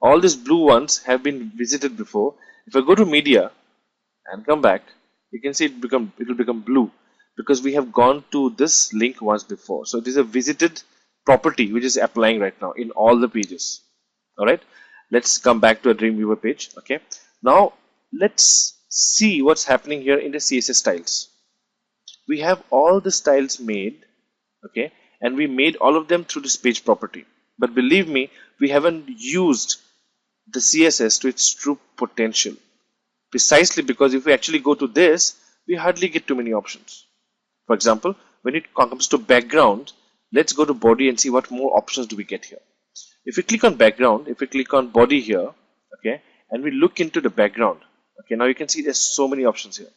all these blue ones have been visited before. If I go to media and come back, you can see it will become blue because we have gone to this link once before. So it is a visited property which is applying right now in all the pages. All right, let's come back to a Dreamweaver page. Okay, now let's see what's happening here in the CSS styles. We have all the styles made, okay, and we made all of them through this page property. But believe me, we haven't used the CSS to its true potential. Precisely because if we actually go to this, we hardly get too many options. For example, when it comes to background, let's go to body and see what more options do we get here. If we click on background, if we click on body here, okay, and we look into the background, okay, now you can see there's so many options here,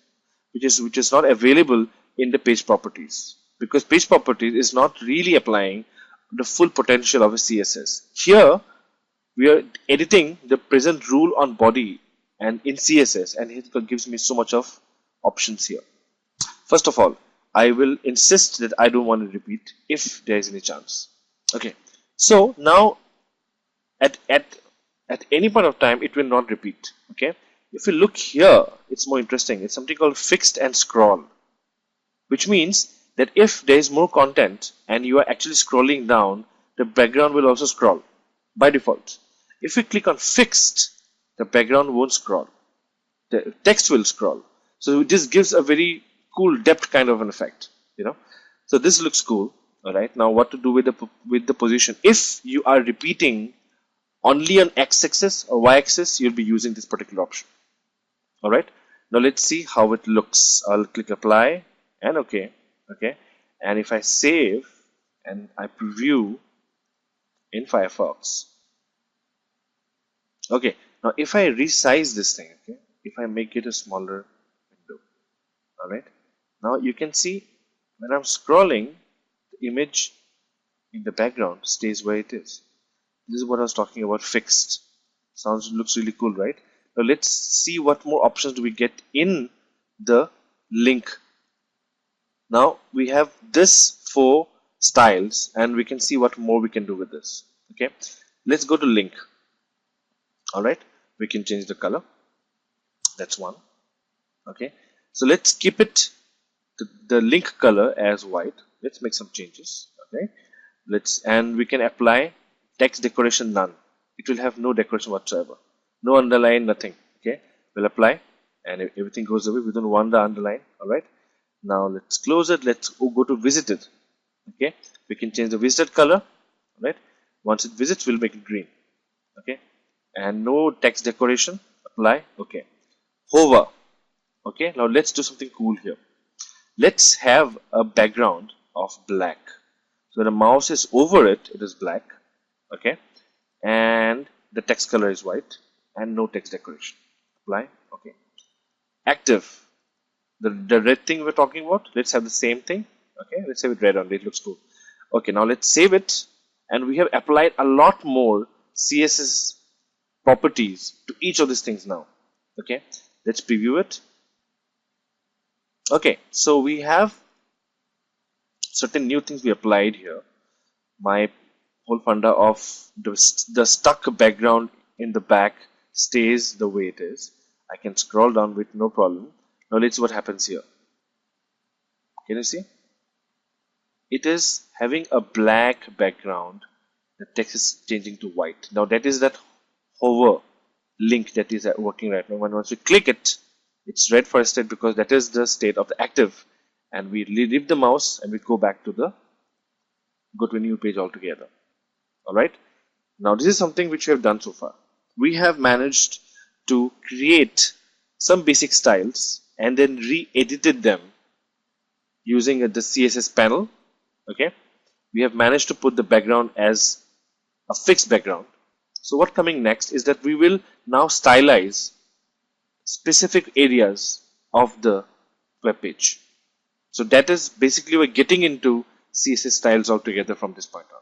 which is not available in the page properties, because page properties is not really applying the full potential of a CSS. Here we are editing the present rule on body and in CSS, and it gives me so much of options here. First of all, I will insist that I don't want to repeat if there is any chance. Okay, so now at any point of time it will not repeat. Okay, if you look here, it's more interesting. It's something called fixed and scroll, which means that if there is more content and you are actually scrolling down, the background will also scroll by default. If we click on fixed, the background won't scroll, the text will scroll. So this gives a very cool depth kind of an effect, you know. So this looks cool. All right, now what to do with the position? If you are repeating only on x-axis or y-axis, you'll be using this particular option. All right, now let's see how it looks. I'll click apply and okay, and if I save and I preview in Firefox, okay, now if I resize this thing, okay, if I make it a smaller window, all right, now you can see when I'm scrolling, the image in the background stays where it is. This is what I was talking about, fixed. Looks really cool, right? Now let's see what more options do we get in the link. Now we have this 4 styles, and we can see what more we can do with this. Okay, let's go to link. All right, we can change the color. That's one. Okay, so let's keep it the link color as white. Let's make some changes. Okay, and we can apply text decoration none. It will have no decoration whatsoever, no underline, nothing. Okay, we'll apply and everything goes away. We don't want the underline. All right, now let's close it. Let's go to visited. Okay, we can change the visited color. All right, once it visits, we'll make it green. Okay, and no text decoration. Apply. Okay, hover. Okay, now let's do something cool here. Let's have a background of black. So when the mouse is over it, it is black. Okay, and the text color is white and no text decoration. Apply. Okay, active, the red thing we're talking about, let's have the same thing. Okay, let's have it red on it. It looks cool. Okay, now let's save it, and we have applied a lot more CSS properties to each of these things now. Okay, let's preview it. Okay, so we have certain new things we applied here. My whole funda of the stuck background in the back stays the way it is. I can scroll down with no problem. Now let's see what happens here. Can you see? It is having a black background. The text is changing to white. Now that is that hover link that is working right now. Once we click it, it's red for a state because that is the state of the active. And we leave the mouse and we go to a new page altogether. All right. Now this is something which we have done so far. We have managed to create some basic styles and then re-edited them using the CSS panel. Okay. We have managed to put the background as a fixed background. So what coming next is that we will now stylize specific areas of the web page. So that is basically we're getting into CSS styles altogether from this point on.